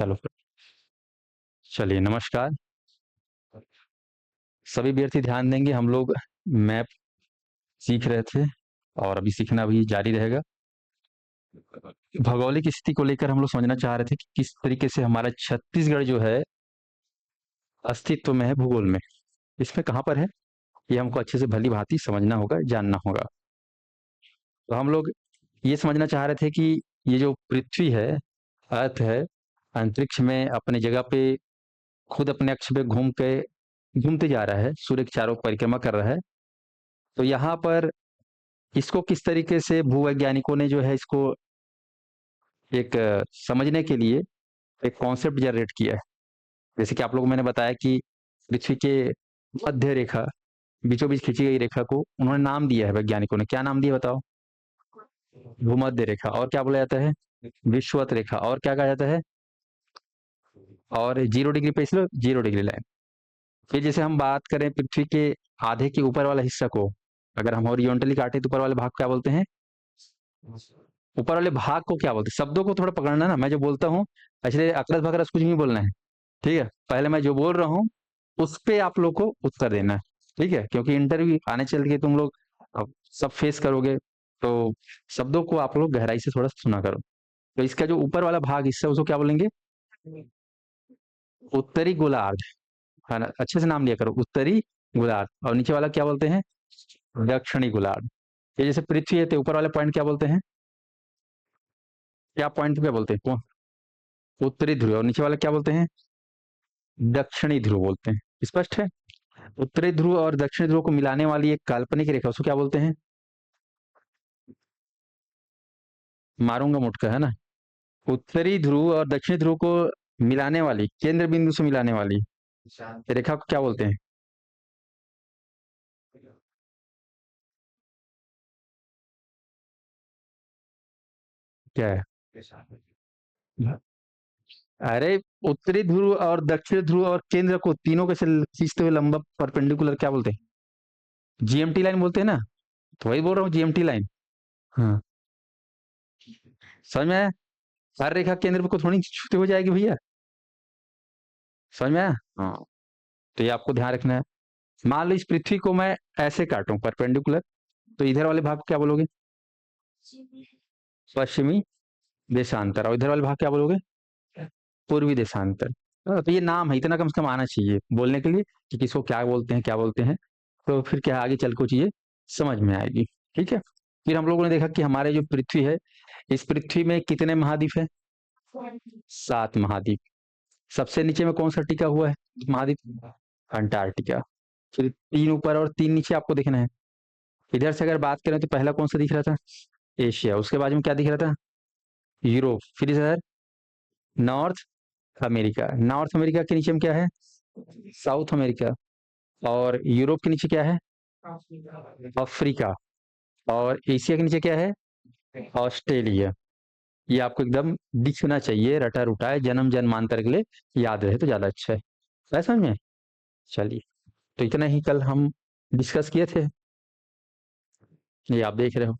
चलो फिर। चलिए, नमस्कार। सभी विद्यार्थी ध्यान देंगे, हम लोग मैप सीख रहे थे और अभी सीखना भी जारी रहेगा। भौगोलिक स्थिति को लेकर हम लोग समझना चाह रहे थे कि किस तरीके से हमारा छत्तीसगढ़ जो है अस्तित्व में है भूगोल में। इसमें कहाँ पर है, ये हमको अच्छे से भली-भाँति समझना होगा, जानना होगा। तो हम लोग ये समझना चाह रहे थे कि ये जो पृथ्वी है, अर्थ है, अंतरिक्ष में अपनी जगह पे खुद अपने अक्ष पे घूमते जा रहा है, सूर्य के चारों परिक्रमा कर रहा है। तो यहाँ पर इसको किस तरीके से भूवैज्ञानिकों ने जो है इसको एक समझने के लिए एक कॉन्सेप्ट जनरेट किया है। जैसे कि आप लोगों को मैंने बताया कि पृथ्वी के मध्य रेखा, बीचों बीच खींची गई रेखा को उन्होंने नाम दिया है वैज्ञानिकों ने। क्या नाम दिया बताओ? भूमध्य रेखा। और क्या बोला जाता है? विषुवत रेखा। और क्या कहा जाता है? और 0 डिग्री पे इसलिए 0 डिग्री लाइन। फिर जैसे हम बात करें पृथ्वी के आधे के ऊपर वाला हिस्सा को, अगर हम हॉरिजॉन्टली काटे तो ऊपर वाले भाग को क्या बोलते हैं? ऊपर वाले भाग को क्या बोलते हैं? शब्दों को थोड़ा पकड़ना ना, मैं जो बोलता हूँ इसलिए अकड़स भकरस कुछ नहीं बोलना है। ठीक है, पहले मैं जो बोल रहा हूँ उस पे आप लोग को उत्तर देना है। ठीक है, क्योंकि इंटरव्यू आने चल के तुम लोग अब सब फेस करोगे, तो शब्दों को आप लोग गहराई से थोड़ा सुना करो। तो इसका जो ऊपर वाला भाग हिस्सा उसको क्या बोलेंगे? उत्तरी गोलार्ध। है ना, अच्छे से नाम लिया करो, उत्तरी गोलार्ध। और नीचे वाला क्या बोलते हैं? दक्षिणी गोलार्ध। ये जैसे पृथ्वी है तो ऊपर वाले पॉइंट क्या बोलते हैं? क्या पॉइंट क्या बोलते हैं? उत्तरी ध्रुव। और नीचे वाला क्या बोलते हैं? दक्षिणी ध्रुव बोलते हैं। स्पष्ट है? उत्तरी ध्रुव और दक्षिणी ध्रुव को मिलाने वाली एक काल्पनिक रेखा, उसको क्या बोलते हैं? मारूंगा मुटका, है ना। उत्तरी ध्रुव और दक्षिणी ध्रुव को मिलाने वाली, केंद्र बिंदु से मिलाने वाली रेखा को क्या बोलते हैं? क्या है? अरे, उत्तरी ध्रुव और दक्षिणी ध्रुव और केंद्र को तीनों के से खींचते हुए लंबा परपेंडिकुलर क्या बोलते हैं? जीएमटी लाइन बोलते हैं ना। तो वही बोल रहा हूँ, जीएमटी लाइन। हाँ, समझ में आया? हर रेखा केंद्र को थोड़ी छूते हो जाएगी भैया। समझ में आया? हाँ। तो ये आपको ध्यान रखना है। मान लो इस पृथ्वी को मैं ऐसे काटूं परपेंडिकुलर, तो इधर वाले भाग को क्या बोलोगे? पश्चिमी देशांतर। और इधर वाले भाग क्या बोलोगे? पूर्वी देशांतर। तो ये नाम है, इतना कम से कम आना चाहिए बोलने के लिए कि किसको क्या बोलते हैं, क्या बोलते हैं। तो फिर क्या आगे चल को चीजें समझ में आएगी। ठीक है। फिर हम लोगों ने देखा कि हमारे जो पृथ्वी है, इस पृथ्वी में कितने महाद्वीप है? 7 महाद्वीप। सबसे नीचे में कौन सा टिका हुआ है महाद्वीप? अंटार्कटिका। फिर 3 ऊपर और 3 नीचे आपको देखना है। इधर से अगर बात करें तो पहला कौन सा दिख रहा था? एशिया। उसके बाजू में क्या दिख रहा था? यूरोप। फिर इधर नॉर्थ अमेरिका। नॉर्थ अमेरिका के नीचे में क्या है? South America. और यूरोप के नीचे क्या है? अफ्रीका। और एशिया के नीचे क्या है? ऑस्ट्रेलिया। ये आपको एकदम दिखना चाहिए, रटा रुटा है, जन्म जन्मांतर के लिए याद रहे तो ज्यादा अच्छा है। समझ में? चलिए, तो इतना ही कल हम डिस्कस किए थे, ये आप देख रहे हो।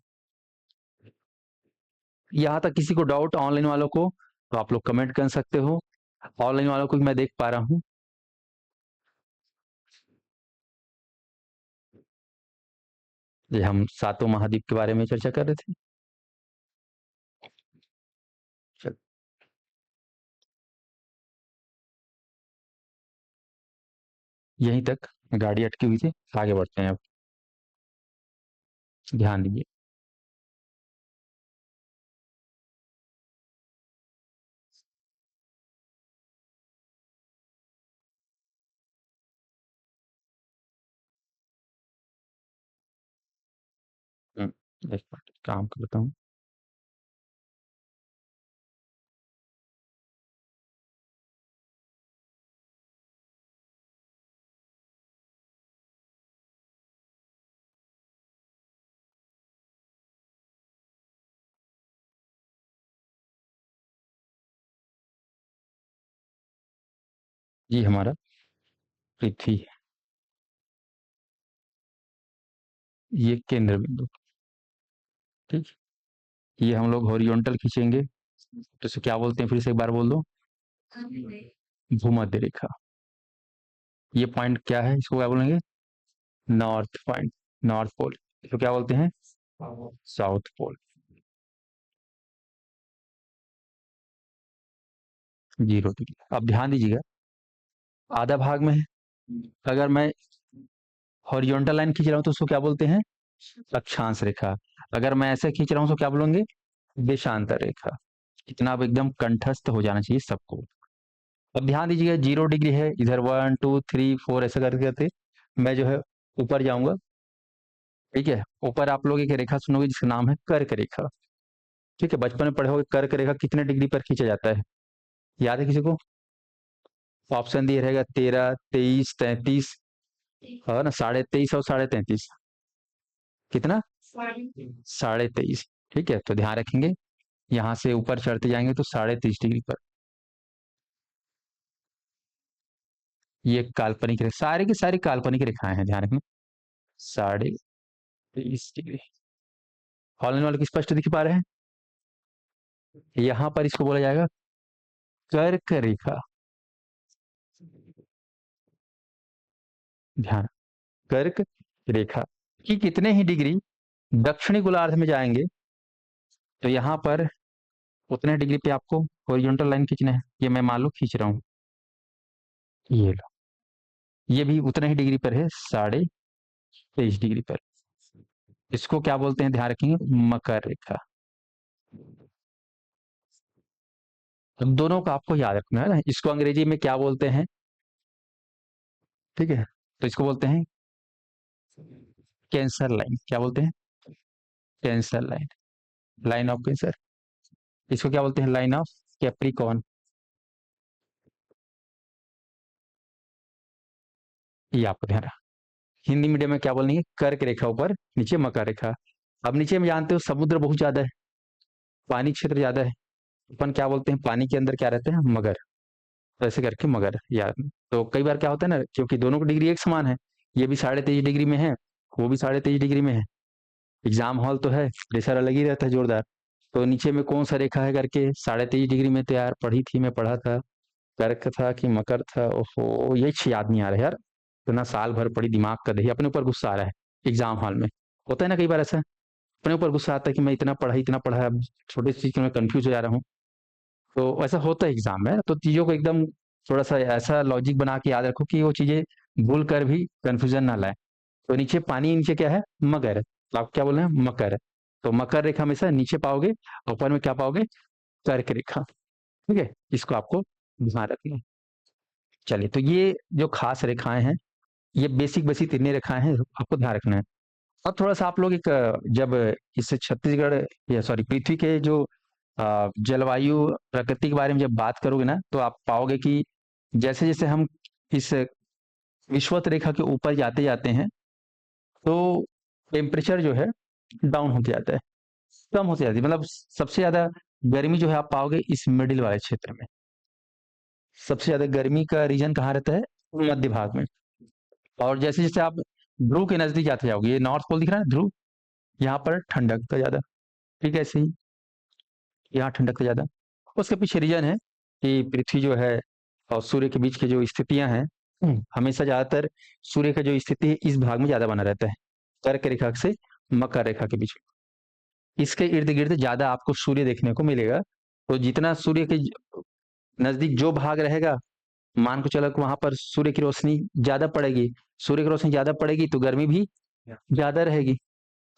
यहाँ तक किसी को डाउट ऑनलाइन वालों को तो आप लोग कमेंट कर सकते हो। ऑनलाइन वालों को भी मैं देख पा रहा हूँ। ये हम 7 महाद्वीप के बारे में चर्चा कर रहे थे। चल, यहीं तक गाड़ी अटकी हुई थी, आगे बढ़ते हैं अब। ध्यान दीजिए। एक मिनट काम करता हूँ। ये हमारा पृथ्वी है, ये केंद्र बिंदु। ठीक। ये हम लोग हॉरिजॉन्टल खींचेंगे तो इसे क्या बोलते हैं? फिर से एक बार बोल दो। भूमध्य रेखा। ये पॉइंट क्या है, इसको क्या बोलेंगे? North point, north pole. इसको क्या बोलते हैं? South pole. 0 डिग्री। अब ध्यान दीजिएगा, आधा भाग में है। अगर मैं हॉरिजॉन्टल लाइन खींच रहा हूँ तो उसको क्या बोलते हैं? अक्षांश रेखा। अगर मैं ऐसे खींच रहा हूँ तो क्या बोलेंगे? देशांतर रेखा। इतना अब एकदम कंठस्थ हो जाना चाहिए सबको। अब ध्यान दीजिएगा, 0 डिग्री है इधर, 1 2 3 4 ऐसा करके करते मैं जो है ऊपर जाऊंगा। ठीक है, ऊपर आप लोग एक रेखा सुनोगे जिसका नाम है कर्क रेखा। ठीक है, बचपन में पढ़े होगे कर्क रेखा कितने डिग्री पर खींचा जाता है, याद है किसी को? ऑप्शन दिए रहेगा 13 23 33, और ना 23.5 और 33.5। कितना? 23.5। ठीक है, तो ध्यान रखेंगे, यहाँ से ऊपर चढ़ते जाएंगे तो 33.5 डिग्री पर। ये काल्पनिक रेखा, सारे की सारी काल्पनिक रेखाएं हैं, ध्यान रखना। 23.5 डिग्री। हॉलैंड वाले की स्पष्ट दिख पा रहे हैं? यहाँ पर इसको बोला जाएगा कर्क रेखा। ध्यान, कर्क रेखा की कितने ही डिग्री दक्षिणी गोलार्ध में जाएंगे तो यहाँ पर उतने डिग्री पे आपको हॉरिजॉन्टल लाइन खींचना है। ये मैं मान लो खींच रहा हूँ, ये लो, ये भी उतने ही डिग्री पर है, 23.5 डिग्री पर। इसको क्या बोलते हैं, ध्यान रखेंगे, मकर रेखा। अब दोनों का आपको याद रखना है ना, इसको अंग्रेजी में क्या बोलते हैं? ठीक है, तो इसको बोलते हैं कैंसर लाइन। क्या बोलते हैं? Cancer line, line of cancer. इसको क्या बोलते हैं? Line of Capricorn. ये आपको ध्यान रखना। हिंदी मीडियम में क्या बोलेंगे? कर्क रेखा ऊपर, नीचे मकर रेखा। अब नीचे में जानते हो समुद्र बहुत ज्यादा है, पानी क्षेत्र ज्यादा है, अपन क्या बोलते हैं पानी के अंदर क्या रहते हैं? मगर। तो ऐसे करके मगर याद। तो कई बार क्या होता है ना, क्योंकि दोनों की डिग्री एक समान है, ये भी 23.5 डिग्री में है, वो भी 23.5 डिग्री में है, एग्जाम हॉल तो है, प्रेशर अलग ही रहता है जोरदार। तो नीचे में कौन सा रेखा है करके 23.5 डिग्री में, तो यार पढ़ी थी, मैं पढ़ा था, कर्क था कि मकर था, ओहो ये याद नहीं आ रहा है यार। इतना साल भर पढ़ी, दिमाग का दही, अपने ऊपर गुस्सा आ रहा है। एग्जाम हॉल में होता है ना कई बार ऐसा, अपने ऊपर गुस्सा आता है कि मैं इतना पढ़ा, अब छोटी सी चीज में कंफ्यूज हो जा रहा हूँ। तो ऐसा होता है एग्जाम में, तो चीजों को एकदम थोड़ा सा ऐसा लॉजिक बना के याद रखो कि वो चीजें भूल कर भी कंफ्यूजन ना लाए। तो नीचे पानी, नीचे क्या है? मगर, तो आप क्या बोल रहे हैं? मकर। तो मकर रेखा हमेशा नीचे पाओगे, ऊपर में क्या पाओगे? कर्क रेखा। ठीक है, इसको आपको ध्यान रखना है। चलिए, तो ये जो खास रेखाएं हैं, ये बेसिक बेसिक 3 रेखाएं हैं, आपको ध्यान रखना है। अब थोड़ा सा आप लोग एक जब इस छत्तीसगढ़ या सॉरी पृथ्वी के जो जलवायु प्रकृति के बारे में जब बात करोगे ना, तो आप पाओगे कि जैसे जैसे हम इस विषुवत रेखा के ऊपर जाते जाते हैं, तो टेम्परेचर जो है डाउन होते जाता है, कम होते जाती है। मतलब सबसे ज्यादा गर्मी जो है आप पाओगे इस मिडिल वाले क्षेत्र में। सबसे ज्यादा गर्मी का रीजन कहाँ रहता है? मध्य भाग में। और जैसे जैसे आप ध्रुव के नजदीक जाते जाओगे, ये नॉर्थ पोल दिख रहा है ध्रुव, यहाँ पर ठंडक का ज्यादा। ठीक है, ऐसे ही यहाँ ठंडक का ज्यादा। उसके पीछे रीजन है कि पृथ्वी जो है और सूर्य के बीच की जो स्थितियां हैं, हमेशा ज्यादातर सूर्य का जो स्थिति है इस भाग में ज्यादा बना रहता है, कर्क रेखा से मकर रेखा के बीच में। इसके इर्द गिर्द ज्यादा आपको सूर्य देखने को मिलेगा। तो जितना सूर्य के नजदीक जो भाग रहेगा, मान को चलो कि वहां पर सूर्य की रोशनी ज्यादा पड़ेगी, सूर्य की रोशनी ज्यादा पड़ेगी तो गर्मी भी ज्यादा रहेगी,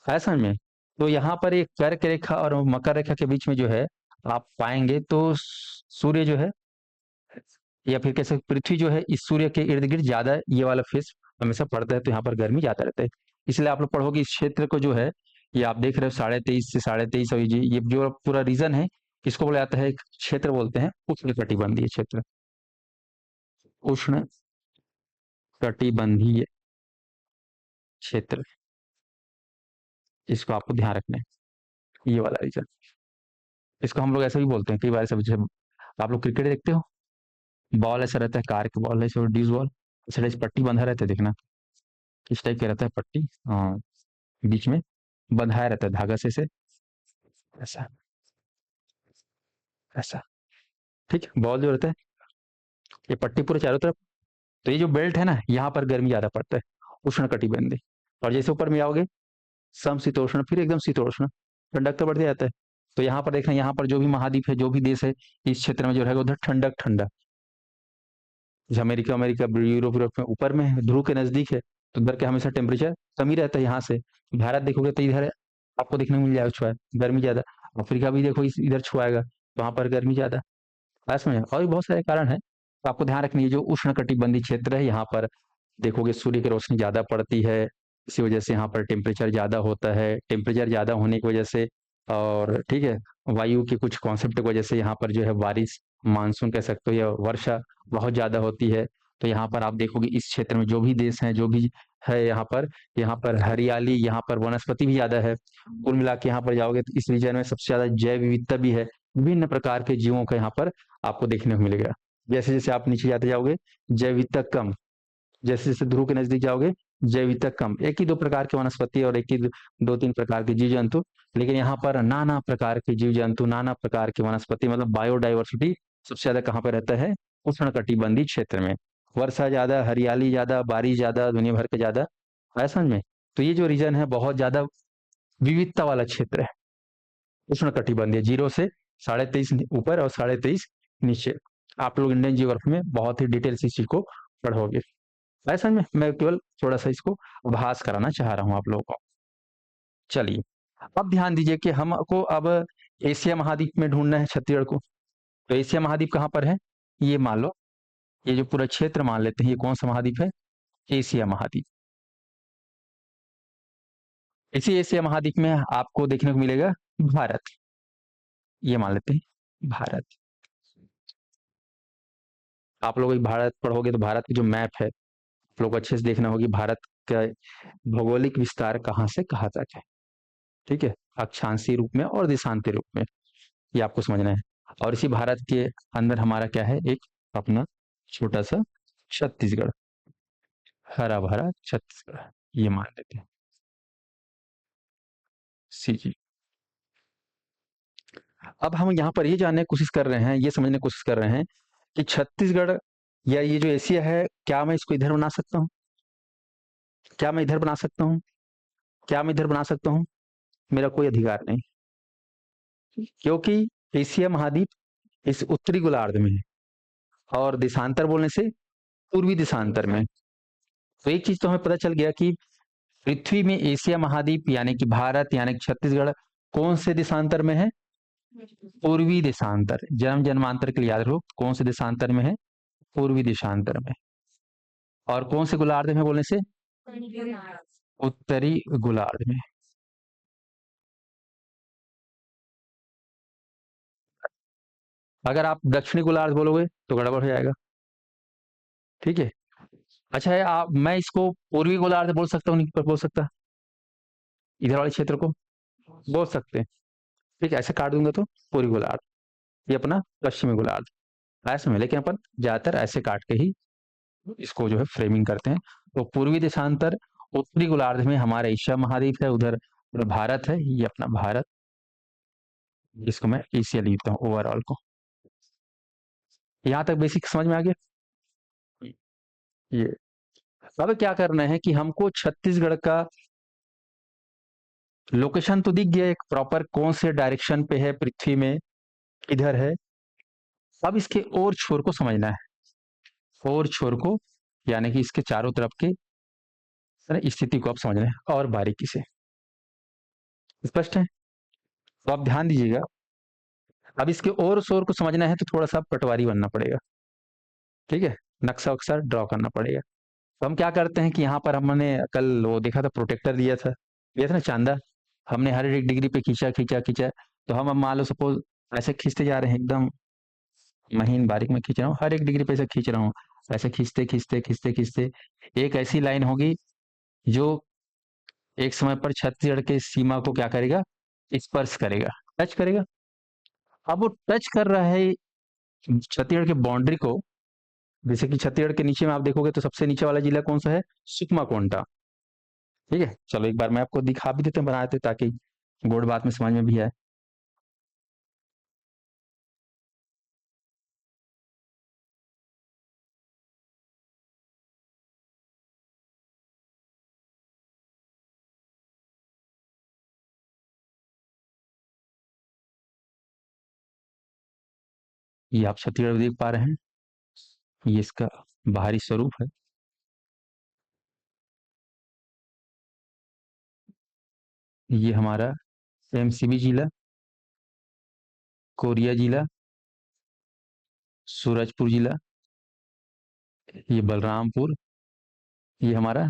है समझ में? तो यहाँ पर एक कर्क रेखा और मकर रेखा के बीच में जो है आप पाएंगे, तो सूर्य जो है या फिर कैसे पृथ्वी जो है इस सूर्य के इर्द गिर्द ज्यादा ये वाला फेस हमेशा पड़ता है, तो यहाँ पर गर्मी ज्यादा रहता है। इसलिए आप लोग पढ़ोगे इस क्षेत्र को जो है, ये आप देख रहे हो 23.5 से 23.5, और ये जो पूरा रीजन है, इसको बोला जाता है, एक क्षेत्र बोलते हैं उष्ण कटिबंधीय क्षेत्र। उष्ण कटिबंधीय क्षेत्र, इसको आपको ध्यान रखना है, ये वाला रीजन। इसको हम लोग ऐसे भी बोलते हैं कई बार, सब जैसे आप लोग क्रिकेट देखते हो, बॉल ऐसा रहता है, कार की बॉल ऐसे ड्यूज बॉल, इस तरह से पट्टी बंधा रहता है, देखना किस टाइप का रहता है पट्टी, हाँ, बीच में बंधाया रहता है धागा से ऐसा, ऐसा। ठीक है, बॉल जो रहता है ये पट्टी पूरे चारों तरफ। तो ये जो बेल्ट है ना, यहाँ पर गर्मी ज़्यादा पड़ता है, उष्णकटिबंधीय। और जैसे ऊपर में आओगे समशीतोष्ण, फिर एकदम शीतोष्ण, ठंडक तो बढ़ते जाता है। तो यहाँ पर देखना, यहाँ पर जो भी महाद्वीप है, जो भी देश है, इस क्षेत्र में जो रहेगा उधर ठंडक ठंडक। जैसे अमेरिका अमेरिका, यूरोप यूरोप में ऊपर में है, ध्रुव के नज़दीक है, तो उधर का हमेशा टेम्परेचर कम ही रहता है यहाँ से। भारत देखोगे तो इधर आपको देखने को मिल जाएगा छुआ गर्मी ज़्यादा। अफ्रीका भी देखो इधर छुआएगा, तो वहाँ पर गर्मी ज़्यादा। ऐसे में और भी बहुत सारे कारण हैं, तो आपको ध्यान रखनी है। जो उष्णकटिबंधीय क्षेत्र है, यहाँ पर देखोगे सूर्य की रोशनी ज़्यादा पड़ती है, इसी वजह से यहाँ पर टेम्परेचर ज़्यादा होता है। टेम्परेचर ज़्यादा होने की वजह से, और ठीक है, वायु के कुछ कॉन्सेप्ट की वजह से यहाँ पर जो है बारिश, मानसून कह सकते हो, या वर्षा बहुत ज़्यादा होती है। तो यहाँ पर आप देखोगे इस क्षेत्र में जो भी देश हैं, जो भी है यहाँ पर हरियाली, यहाँ पर वनस्पति भी ज़्यादा है। कुल मिला के यहाँ पर जाओगे तो इस रीजन में सबसे ज़्यादा जैव विविधता भी है, विभिन्न प्रकार के जीवों का यहाँ पर आपको देखने को मिलेगा। जैसे जैसे आप नीचे जाते जाओगे, जैव विविधता कम, जैसे जैसे ध्रुव के नजदीक जाओगे, जैव विविधता कम, एक ही दो प्रकार के वनस्पति और एक ही दो तीन प्रकार के जीव जंतु। लेकिन यहाँ पर नाना प्रकार के जीव जंतु, नाना प्रकार के वनस्पति, मतलब बायोडाइवर्सिटी सबसे ज्यादा कहाँ पर रहता है? उष्णकटिबंधीय क्षेत्र में। वर्षा ज्यादा, हरियाली ज्यादा, बारिश ज्यादा, दुनिया भर के ज्यादा, है समझ में? तो ये जो रीजन है बहुत ज्यादा विविधता वाला क्षेत्र है, उष्णकटिबंधीय। 0 से 23.5 ऊपर और 23.5 नीचे। आप लोग इंडियन ज्योग्राफी में बहुत ही डिटेल से इस चीज को पढ़ोगे। ऐसा में मैं केवल थोड़ा सा इसको आभास कराना चाह रहा हूँ आप लोगों को। चलिए, अब ध्यान दीजिए कि हमको अब एशिया महाद्वीप में ढूंढना है छत्तीसगढ़ को। तो एशिया महाद्वीप कहाँ पर है? ये मान लो, ये जो पूरा क्षेत्र मान लेते हैं, ये कौन सा महाद्वीप है? एशिया महाद्वीप। इसी एशिया महाद्वीप में आपको देखने को मिलेगा भारत। ये मान लेते हैं भारत। आप लोग भारत पढ़ोगे तो भारत की जो मैप है, आप लोग को अच्छे से देखना होगी भारत का भौगोलिक विस्तार कहाँ से कहाँ तक है। ठीक है, अक्षांशीय रूप में और देशांतर रूप में, ये आपको समझना है। और इसी भारत के अंदर हमारा क्या है? एक अपना छोटा सा छत्तीसगढ़, हरा भरा छत्तीसगढ़, ये मान लेते हैं। सी जी। अब हम यहाँ पर ये जानने की कोशिश कर रहे हैं, ये समझने की कोशिश कर रहे हैं कि छत्तीसगढ़ या ये जो एशिया है, क्या मैं इसको इधर बना सकता हूँ? क्या मैं इधर बना सकता हूँ? क्या मैं इधर बना सकता हूँ? मेरा कोई अधिकार नहीं, क्योंकि एशिया महाद्वीप इस उत्तरी गोलार्ध में है, और देशांतर बोलने से पूर्वी देशांतर में। तो एक चीज तो हमें पता चल गया कि पृथ्वी में एशिया महाद्वीप यानी कि भारत यानी कि छत्तीसगढ़ कौन से देशांतर में है? पूर्वी देशांतर। जन्म जन्मांतर के लिए याद रखो, कौन से देशांतर में है? पूर्वी देशांतर में। और कौन से गोलार्ध में बोलने से? उत्तरी गोलार्ध में। अगर आप दक्षिणी गोलार्ध बोलोगे तो गड़बड़ हो जाएगा। ठीक है। अच्छा है, आप मैं इसको पूर्वी गोलार्ध बोल सकता हूँ, नहीं पर बोल सकता? इधर वाले क्षेत्र को बोल सकते हैं। ठीक है, ऐसे काट दूंगा तो पूर्वी गोलार्ध, ये अपना पश्चिमी गोलार्ध, ऐसे में। लेकिन अपन ज्यादातर ऐसे काट के ही इसको जो है फ्रेमिंग करते हैं। तो पूर्वी देशांतर, उत्तरी गोलार्ध में हमारा एशिया महाद्वीप है, उधर भारत है, ये अपना भारत, जिसको मैं एशिया लिखता हूँ ओवरऑल को। यहाँ तक बेसिक समझ में आ गया? ये अब क्या करना है कि हमको छत्तीसगढ़ का लोकेशन तो दिख गया, एक प्रॉपर कौन से डायरेक्शन पे है पृथ्वी में, इधर है। अब इसके और छोर को समझना है, और छोर को, यानी कि इसके चारों तरफ के स्थिति को आप समझना है और बारीकी से। स्पष्ट है? तो आप ध्यान दीजिएगा। अब इसके और शोर को समझना है तो थोड़ा सा पटवारी बनना पड़ेगा। ठीक है, नक्शा वक्शा ड्रॉ करना पड़ेगा। तो हम क्या करते हैं कि यहाँ पर हमने कल वो देखा था, प्रोटेक्टर दिया था ना, चांदा। हमने हर एक डिग्री पे खींचा खींचा खींचा। तो हम अब मान लो सपोज ऐसे खींचते जा रहे हैं, एकदम महीन बारीक में खींच रहा हूँ, हर एक डिग्री पे ऐसे खींच रहा हूँ। ऐसे खींचते खींचते खींचते खींचते एक ऐसी लाइन होगी जो एक समय पर छत्तीसगढ़ के सीमा को क्या करेगा? स्पर्श करेगा, टच करेगा। अब वो टच कर रहा है छत्तीसगढ़ के बाउंड्री को। जैसे कि छत्तीसगढ़ के नीचे में आप देखोगे तो सबसे नीचे वाला जिला कौन सा है? सुकमा कोंटा। ठीक है, चलो एक बार मैं आपको दिखा भी देते हैं, बना देते ताकि बोर्ड बात में समझ में भी आए। ये आप छत्तीसगढ़ देख पा रहे हैं, ये इसका बाहरी स्वरूप है। ये हमारा एमसीबी जिला, कोरिया जिला, सूरजपुर जिला, ये बलरामपुर, ये हमारा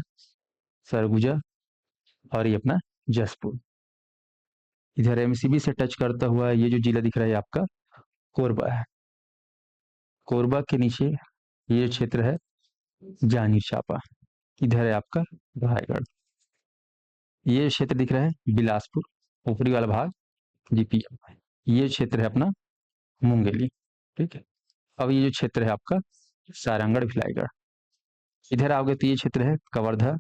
सरगुजा, और ये अपना जसपुर। इधर एमसीबी से टच करता हुआ ये जो जिला दिख रहा है आपका कोरबा है। कोरबा के नीचे ये क्षेत्र है जांजगीर चांपा। इधर है आपका रायगढ़। ये क्षेत्र दिख रहा है बिलासपुर, ऊपरी वाला भाग जीपीएम। ये क्षेत्र है अपना मुंगेली। ठीक है, अब ये जो क्षेत्र है आपका सारंगढ़ भिलाईगढ़। इधर आओगे तो ये क्षेत्र है कवर्धा।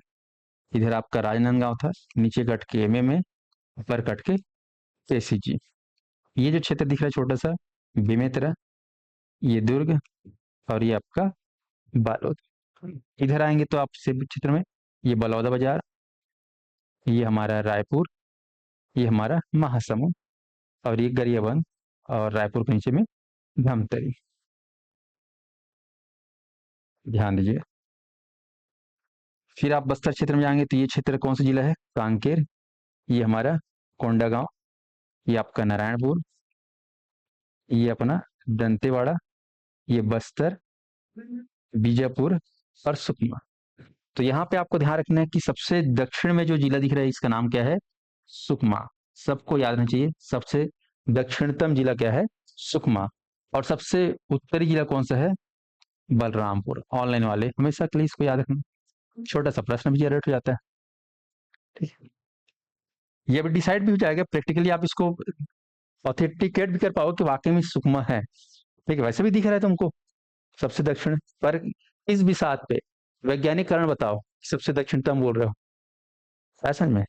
इधर आपका राजनांदगांव था, नीचे कट के एमएमए, ऊपर कट के एसीजी। ये जो क्षेत्र दिख रहा है छोटा सा बेमेतरा, ये दुर्ग, और ये आपका बालोद। इधर आएंगे तो आप सिविल क्षेत्र में ये बलौदा बाजार, ये हमारा रायपुर, ये हमारा महासमुंद, और ये गरियाबंद, और रायपुर के नीचे में धमतरी। ध्यान दीजिए। फिर आप बस्तर क्षेत्र में जाएंगे तो ये क्षेत्र कौन सा जिला है? कांकेर। ये हमारा कोंडागांव, ये आपका नारायणपुर, ये अपना दंतेवाड़ा, ये बस्तर, बीजापुर और सुकमा। तो यहाँ पे आपको ध्यान रखना है कि सबसे दक्षिण में जो जिला दिख रहा है इसका नाम क्या है? सुकमा। सबको याद रहना चाहिए, सबसे दक्षिणतम जिला क्या है? सुकमा। और सबसे उत्तरी जिला कौन सा है? बलरामपुर। ऑनलाइन वाले हमेशा के लिए इसको याद रखना, छोटा सा प्रश्न भी जनरेट हो जाता है। ठीक है, ये अभी डिसाइड भी हो जाएगा प्रैक्टिकली, आप इसको ऑथेंटिकेट भी कर पाओ कि वाकई में सुकमा है। ठीक है, वैसे भी दिख रहा है तुमको सबसे दक्षिण, पर इस बिसात पे वैज्ञानिक कारण बताओ, सबसे दक्षिणतम बोल रहे हो, ऐसा में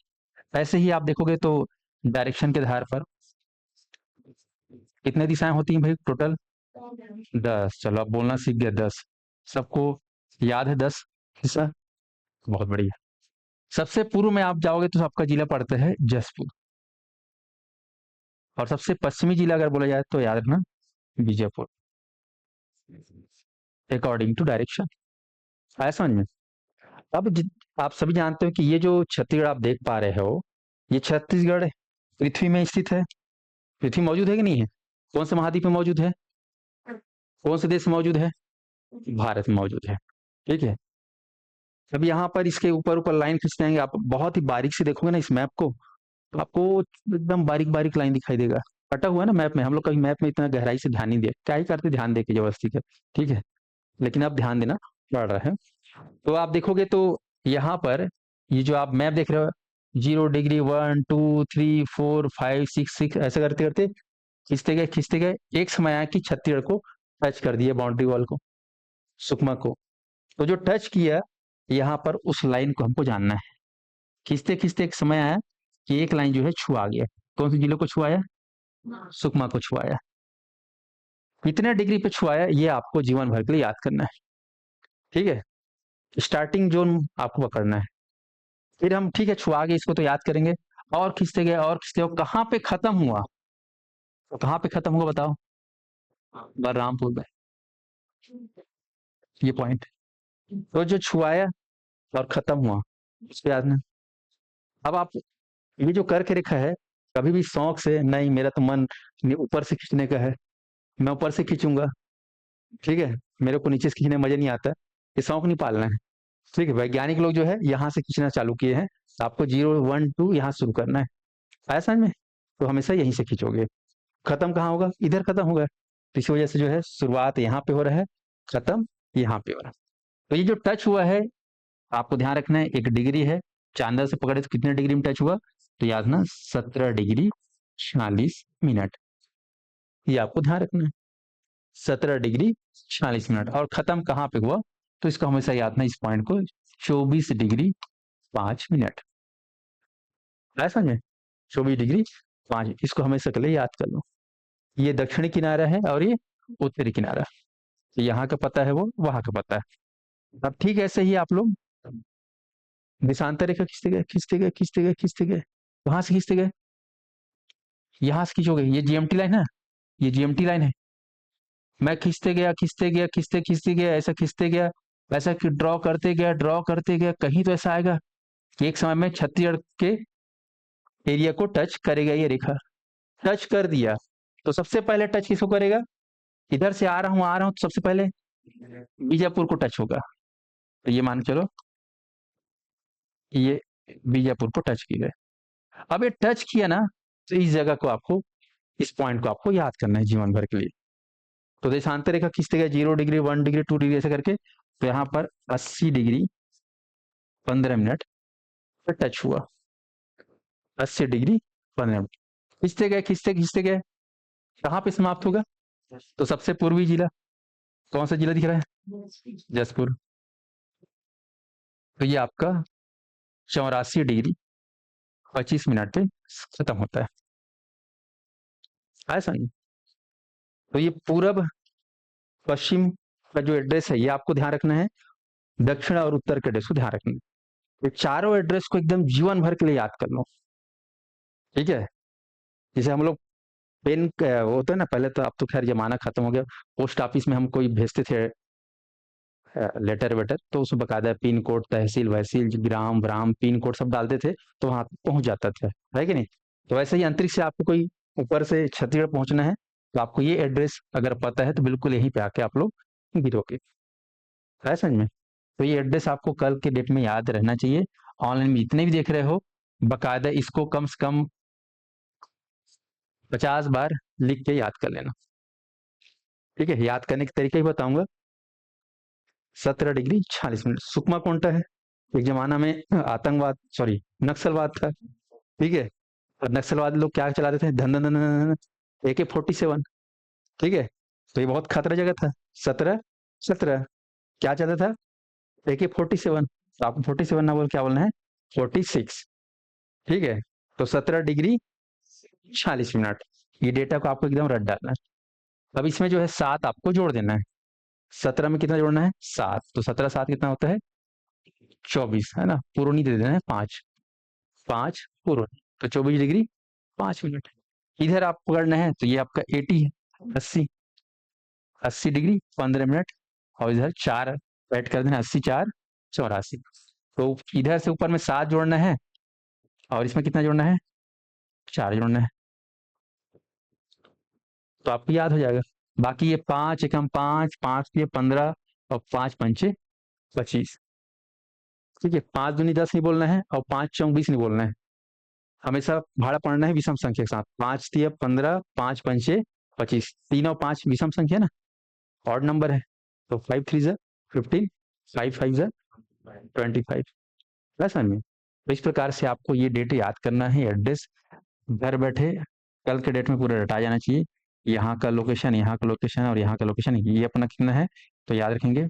ऐसे ही आप देखोगे तो डायरेक्शन के आधार पर कितने दिशाएं होती हैं भाई टोटल? 10। चलो आप बोलना सीख गए 10। सबको याद है 10 दिशा? बहुत बढ़िया। सबसे पूर्व में आप जाओगे तो आपका जिला पड़ता है जसपुर, और सबसे पश्चिमी जिला अगर बोला जाए तो याद रखना बीजापुर, अकॉर्डिंग टू डायरेक्शन। आया समझ में? अब आप सभी जानते हो कि ये जो छत्तीसगढ़ आप देख पा रहे हो, ये छत्तीसगढ़ पृथ्वी में स्थित है। पृथ्वी मौजूद है कि नहीं है? कौन से महाद्वीप में मौजूद है? कौन से देश में मौजूद है? भारत में मौजूद है। ठीक है, अब यहाँ पर इसके ऊपर ऊपर लाइन खींचते हैं, आप बहुत ही बारीक से देखोगे ना इस मैप को, तो आपको एकदम बारीक बारीक लाइन दिखाई देगा। कटा हुआ है ना मैप में, हम लोग कभी मैप में इतना गहराई से ध्यान नहीं दिया, क्या ही करते ध्यान दे के जबरदस्ती के। ठीक है, लेकिन अब ध्यान देना पड़ रहा है। तो आप देखोगे तो यहाँ पर ये जो आप मैप देख रहे हो, 0 डिग्री, 1 2 3 4 5 6 6 ऐसे करते करते खींचते गए, एक समय आया कि छत्तीसगढ़ को टच कर दिया, बाउंड्री वॉल को, सुकमा को। तो जो टच किया यहाँ पर, उस लाइन को हमको जानना है। खींचते खींचते एक समय आया कि एक लाइन जो है छुआ गया। कौन सी जिले को छुआया? सुकमा को छुआया। कितने डिग्री पे छुआया ये आपको जीवन भर के लिए याद करना है। ठीक है, स्टार्टिंग जोन आपको पकड़ना है। फिर हम ठीक है छुआ गए, इसको तो याद करेंगे, और खींचते गए और खींचते गए, कहाँ पे खत्म हुआ? तो कहाँ पे खत्म हुआ बताओ? बलरामपुर में। ये पॉइंट, तो जो छुआया और खत्म हुआ उसको याद ना। अब आप ये जो करके रखा है, कभी भी शौक से नहीं, मेरा तो मन ऊपर से खींचने का है, मैं ऊपर से खींचूंगा। ठीक है, मेरे को नीचे से खींचने में मजा नहीं आता, ये शौक नहीं पालना है। ठीक है, वैज्ञानिक लोग जो है यहाँ से खींचना चालू किए हैं, आपको 0 1 2 यहाँ शुरू करना है। आया समझ में? तो हमेशा यहीं से खींचोगे। खत्म कहाँ होगा? इधर खत्म होगा, तो इसी वजह से जो है शुरुआत यहाँ पे हो रहा है, खत्म यहाँ पे हो रहा है। तो ये जो टच हुआ है, आपको ध्यान रखना है 1 डिग्री है। चांदा से पकड़े तो कितने डिग्री में टच हुआ? तो याद ना 17 डिग्री 46 मिनट। ये आपको ध्यान रखना है, 17 डिग्री 46 मिनट। और खत्म कहाँ पे हुआ? तो इसको हमेशा याद ना, इस पॉइंट को 24 डिग्री 5 मिनट। ऐसा में 24 डिग्री 5, इसको हमेशा के लिए याद कर लो। ये दक्षिणी किनारा है और ये उत्तरी किनारा। तो यहाँ का पता है, वो वहां का पता है। अब ठीक ऐसे ही आप लोग देशांतर रेखा खींचते गए खींचते गए खींचते गए खींचते गए, वहां से खींचते गए, यहाँ से खींचोगे, ये जीएमटी लाइन है, ये जीएमटी लाइन है। मैं खींचते गया, ऐसा खींचते गया, ऐसा कि ड्रॉ करते गया, कहीं तो ऐसा आएगा कि एक समय में छत्तीसगढ़ के एरिया को टच करेगा ये रेखा। टच कर दिया, तो सबसे पहले टच किसको करेगा? इधर से आ रहा हूँ तो सबसे पहले बीजापुर को टच होगा। तो ये मान के चलो, ये बीजापुर को टच की गए। अब ये टच किया ना, तो इस जगह को आपको, इस पॉइंट को आपको याद करना है जीवन भर के लिए। तो देशांतर रेखा खींचते गए 0 डिग्री, 1 डिग्री, 2 डिग्री ऐसे करके, तो यहाँ पर 80 डिग्री 15 मिनट पर टच हुआ। 80 डिग्री 15 मिनट खींचते गए, कहाँ पे समाप्त होगा? तो सबसे पूर्वी जिला कौन सा जिला दिख रहा है? जसपुर। तो ये आपका 84 डिग्री 25 मिनट पे खत्म होता है। आया समझ? तो ये पूरब पश्चिम का जो एड्रेस है, ये आपको ध्यान रखना है। दक्षिण और उत्तर के एड्रेस को ध्यान रखना है। ये चारों एड्रेस को एकदम जीवन भर के लिए याद कर लो, ठीक है? जैसे हम लोग पेन वो होता है ना, पहले तो, अब तो खैर जमाना खत्म हो गया। पोस्ट ऑफिस में हम कोई भेजते थे लेटर वेटर, तो उसमें बकायदा पिन कोड, तहसील वहसील, ग्राम व्राम, पिन कोड सब डालते थे, तो वहां पहुंच जाता था, है कि नहीं? तो वैसे ही अंतरिक्ष से आपको कोई ऊपर से छत्तीसगढ़ पहुंचना है, तो आपको ये एड्रेस अगर पता है, तो बिल्कुल यहीं पे आके आप लोग गिरोगे। है समझ में? तो ये एड्रेस आपको कल के डेट में याद रहना चाहिए। ऑनलाइन में जितने भी देख रहे हो, बकायदा इसको कम से कम 50 बार लिख के याद कर लेना, ठीक है? याद करने के तरीके ही बताऊंगा। 17 डिग्री 46 मिनट सुकमा कोंटा है। एक जमाना में आतंकवाद, सॉरी, नक्सलवाद था, ठीक है? और नक्सलवाद लोग क्या चलाते थे? धन धन धन धन, AK-47, ठीक है? तो ये बहुत खतरा जगह था। 17 17 क्या चलता था? AK-47। तो आपको 47 ना बोल, क्या बोलना है? 46, ठीक है? तो 17 डिग्री 46 मिनट, ये डेटा को आपको एकदम रट डालना है। अब इसमें जो है 7 आपको जोड़ देना है। 17 में कितना जोड़ना है? 7। तो 17 7 कितना होता है? 24, है ना? पूर्णी दे देना है 5, 5 पूर्णी, तो 24 डिग्री 5 मिनट। इधर आप पकड़ना है, तो ये आपका 80 है, 80, 80 डिग्री 15 मिनट, और इधर 4 ऐड कर देना, 80 4 84। तो इधर से ऊपर में 7 जोड़ना है, और इसमें कितना जोड़ना है? 4 जोड़ना है, तो आपको याद हो जाएगा। बाकी ये 5 एकम 5, 5 ये 15, और 5 पंचे 25, ठीक है? 5 दूनी 10 नहीं बोलना है, और 5 चौक 20 नहीं बोलना है। हमेशा भाड़ा पढ़ना है विषम संख्या के साथ। 5 तिया 15, 5 पंचे 25, 3 और 5 विषम संख्या ना, ऑड नंबर है, तो 5 3 जा 15, 5 5 जा 25, ऐसा नहीं। तो इस प्रकार से आपको ये डेट याद करना है। एड्रेस घर बैठे कल के डेट में पूरा रटा जाना चाहिए। यहाँ का लोकेशन, यहाँ का लोकेशन, और यहाँ का लोकेशन, ये अपना कितना है, तो याद रखेंगे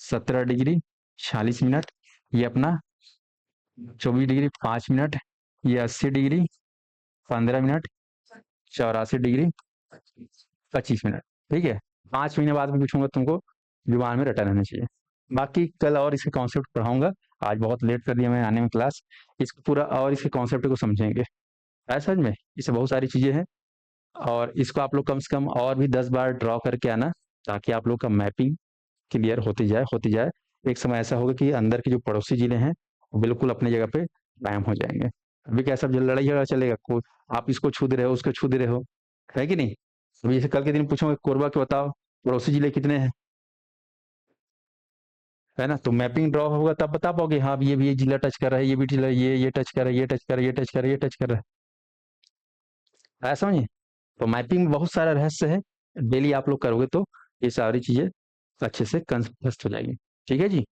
17 डिग्री 46 मिनट, ये अपना 24 डिग्री 5 मिनट, ये 80 डिग्री 15 मिनट, 84 डिग्री 25 मिनट, ठीक है? 5 महीने बाद में पूछूंगा तुमको, जुबान में रटा रहना चाहिए। बाकी कल और इसके कॉन्सेप्ट पढ़ाऊंगा। आज बहुत लेट कर दिया मैं आने में क्लास। इसको पूरा और इसके कॉन्सेप्ट को समझेंगे, ऐसा में इससे बहुत सारी चीजें हैं, और इसको आप लोग कम से कम और भी 10 बार ड्रॉ करके आना, ताकि आप लोग का मैपिंग क्लियर होती जाए होती जाए। एक समय ऐसा होगा कि अंदर के जो पड़ोसी जिले हैं, वो बिल्कुल अपनी जगह पे कायम हो जाएंगे। अभी कैसा लड़ाई झगड़ा चलेगा, आप इसको छू दे रहे हो, उसको छू दे रहे हो, है कि नहीं? अभी जैसे कल के दिन पूछोगे कोरबा के बताओ पड़ोसी जिले कितने हैं, है ना? तो मैपिंग ड्रॉ होगा तब बता पाओगे, हाँ ये भी ये जिला टच कर रहा है, ये भी जिला, ये टच कर रहा है, ये टच कर रहा है, ये टच कर रहा है, ये टच कर रहा है, ऐसा समझे? तो मैपिंग में बहुत सारा रहस्य है। डेली आप लोग करोगे तो ये सारी चीजें अच्छे से कंस्पष्ट हो जाएगी, ठीक है जी?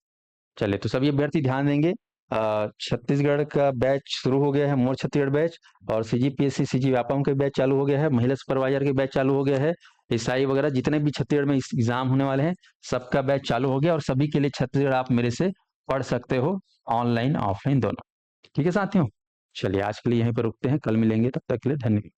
चलिए, तो सभी अभ्यर्थी ध्यान देंगे। छत्तीसगढ़ का बैच शुरू हो गया है, मोर छत्तीसगढ़ बैच, और CGPSC CG व्यापम के बैच चालू हो गया है, महिला सुपरवाइजर के बैच चालू हो गया है, ईसाई वगैरह जितने भी छत्तीसगढ़ में एग्जाम होने वाले हैं, सबका बैच चालू हो गया, और सभी के लिए छत्तीसगढ़ आप मेरे से पढ़ सकते हो, ऑनलाइन ऑफलाइन दोनों। ठीक है साथियों, चलिए आज के लिए यहीं पर रुकते हैं, कल मिलेंगे, तब तक के लिए धन्यवाद।